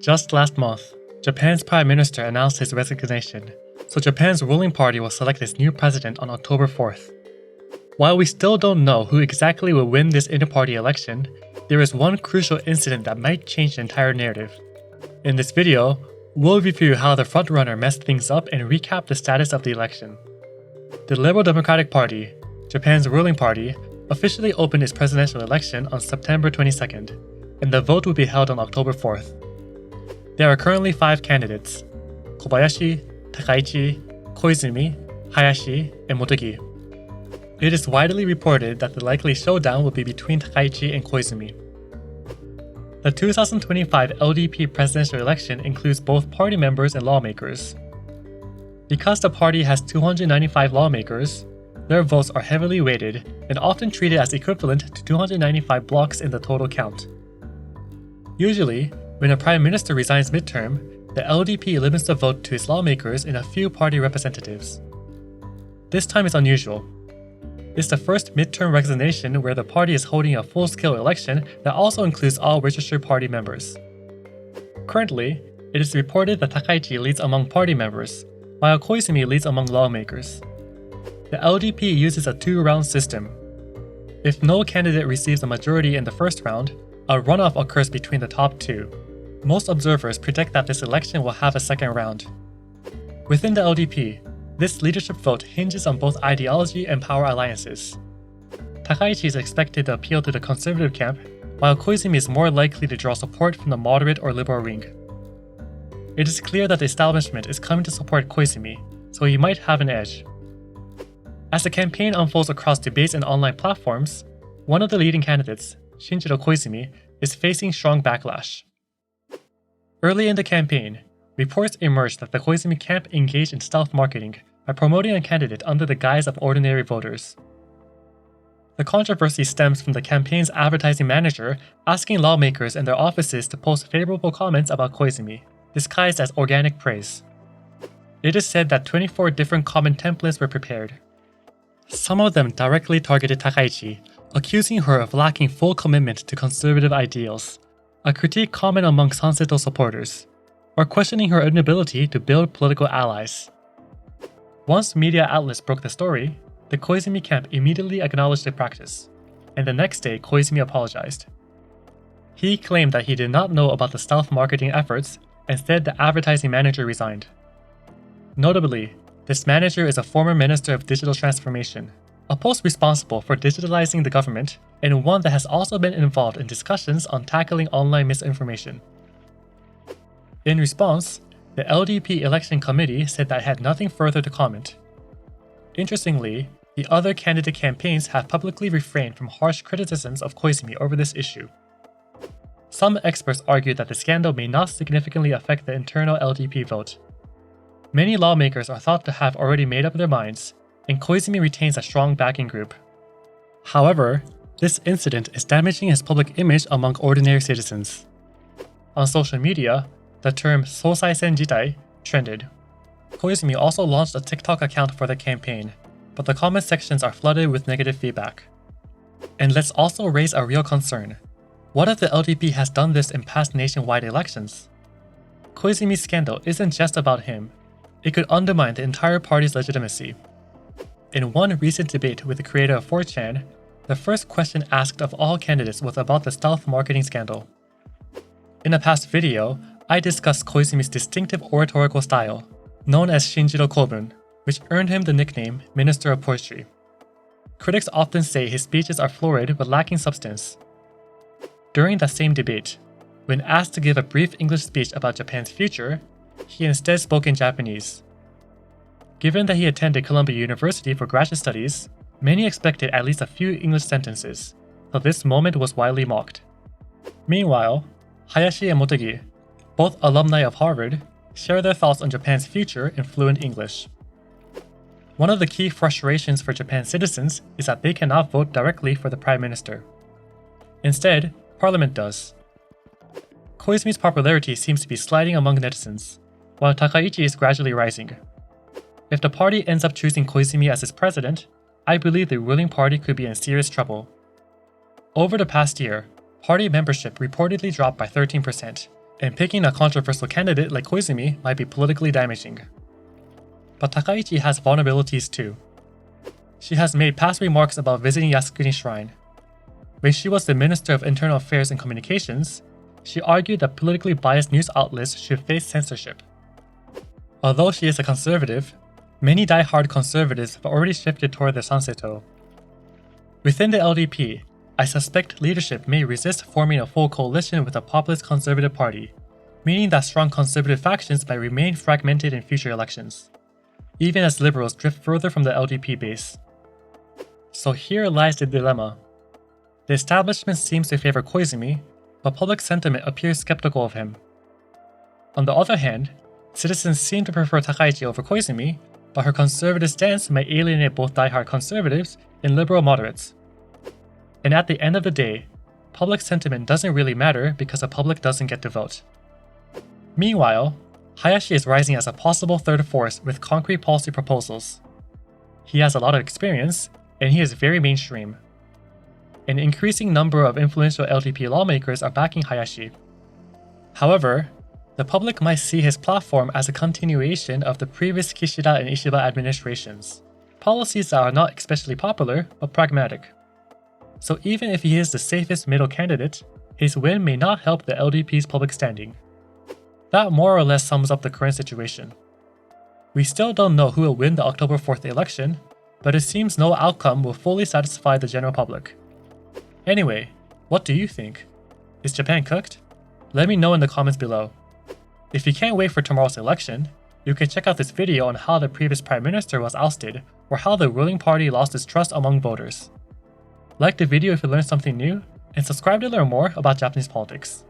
Just last month, Japan's Prime Minister announced his resignation, so Japan's ruling party will select its new president on October 4th. While we still don't know who exactly will win this inter-party election, there is one crucial incident that might change the entire narrative. In this video, we'll review how the frontrunner messed things up and recap the status of the election. The Liberal Democratic Party, Japan's ruling party, officially opened its presidential election on September 22nd, and the vote will be held on October 4th. There are currently 5 candidates: Kobayashi, Takaichi, Koizumi, Hayashi, and Motegi. It is widely reported that the likely showdown will be between Takaichi and Koizumi. The 2025 LDP presidential election includes both party members and lawmakers. Because the party has 295 lawmakers, their votes are heavily weighted and often treated as equivalent to 295 blocks in the total count. Usually, when a prime minister resigns midterm, the LDP limits the vote to its lawmakers and a few party representatives. This time is unusual. It's the first midterm resignation where the party is holding a full-scale election that also includes all registered party members. Currently, it is reported that Takaichi leads among party members, while Koizumi leads among lawmakers. The LDP uses a 2-round system. If no candidate receives a majority in the first round, a runoff occurs between the top 2. Most observers predict that this election will have a second round. Within the LDP, this leadership vote hinges on both ideology and power alliances. Takaichi is expected to appeal to the conservative camp, while Koizumi is more likely to draw support from the moderate or liberal wing. It is clear that the establishment is coming to support Koizumi, so he might have an edge. As the campaign unfolds across debates and online platforms, one of the leading candidates, Shinjiro Koizumi, is facing strong backlash. Early in the campaign, reports emerged that the Koizumi camp engaged in stealth marketing by promoting a candidate under the guise of ordinary voters. The controversy stems from the campaign's advertising manager asking lawmakers and their offices to post favorable comments about Koizumi, disguised as organic praise. It is said that 24 different comment templates were prepared. Some of them directly targeted Takaichi, accusing her of lacking full commitment to conservative ideals, a critique common among Sanseto supporters, or questioning her inability to build political allies. Once media outlets broke the story, the Koizumi camp immediately acknowledged the practice, and the next day Koizumi apologized. He claimed that he did not know about the stealth marketing efforts and said the advertising manager resigned. Notably, this manager is a former Minister of Digital Transformation, a post responsible for digitalizing the government, and one that has also been involved in discussions on tackling online misinformation. In response, the LDP election committee said that it had nothing further to comment. Interestingly, the other candidate campaigns have publicly refrained from harsh criticisms of Koizumi over this issue. Some experts argue that the scandal may not significantly affect the internal LDP vote. Many lawmakers are thought to have already made up their minds, and Koizumi retains a strong backing group. However, this incident is damaging his public image among ordinary citizens. On social media, the term Sosaisen Jitai trended. Koizumi also launched a TikTok account for the campaign, but the comment sections are flooded with negative feedback. And let's also raise a real concern. What if the LDP has done this in past nationwide elections? Koizumi's scandal isn't just about him. It could undermine the entire party's legitimacy. In one recent debate with the creator of 4chan, the first question asked of all candidates was about the stealth marketing scandal. In a past video, I discussed Koizumi's distinctive oratorical style, known as Shinjiro Kobun, which earned him the nickname Minister of Poetry. Critics often say his speeches are florid but lacking substance. During that same debate, when asked to give a brief English speech about Japan's future, he instead spoke in Japanese. Given that he attended Columbia University for graduate studies, many expected at least a few English sentences, so this moment was widely mocked. Meanwhile, Hayashi and Motegi, both alumni of Harvard, share their thoughts on Japan's future in fluent English. One of the key frustrations for Japan's citizens is that they cannot vote directly for the Prime Minister. Instead, Parliament does. Koizumi's popularity seems to be sliding among netizens, while Takaichi is gradually rising. If the party ends up choosing Koizumi as its president, I believe the ruling party could be in serious trouble. Over the past year, party membership reportedly dropped by 13%, and picking a controversial candidate like Koizumi might be politically damaging. But Takaichi has vulnerabilities too. She has made past remarks about visiting Yasukuni Shrine. When she was the Minister of Internal Affairs and Communications, she argued that politically biased news outlets should face censorship. Although she is a conservative, many die-hard conservatives have already shifted toward the Sanseto. Within the LDP, I suspect leadership may resist forming a full coalition with a populist conservative party, meaning that strong conservative factions might remain fragmented in future elections, even as liberals drift further from the LDP base. So here lies the dilemma. The establishment seems to favor Koizumi, but public sentiment appears skeptical of him. On the other hand, citizens seem to prefer Takaichi over Koizumi, but her conservative stance might alienate both die-hard conservatives and liberal moderates. And at the end of the day, public sentiment doesn't really matter because the public doesn't get to vote. Meanwhile, Hayashi is rising as a possible third force with concrete policy proposals. He has a lot of experience, and he is very mainstream. An increasing number of influential LDP lawmakers are backing Hayashi. However, the public might see his platform as a continuation of the previous Kishida and Ishiba administrations, policies that are not especially popular but pragmatic. So even if he is the safest middle candidate, his win may not help the LDP's public standing. That more or less sums up the current situation. We still don't know who will win the October 4th election, but it seems no outcome will fully satisfy the general public. Anyway, what do you think? Is Japan cooked? Let me know in the comments below. If you can't wait for tomorrow's election, you can check out this video on how the previous Prime Minister was ousted or how the ruling party lost its trust among voters. Like the video if you learned something new, and subscribe to learn more about Japanese politics.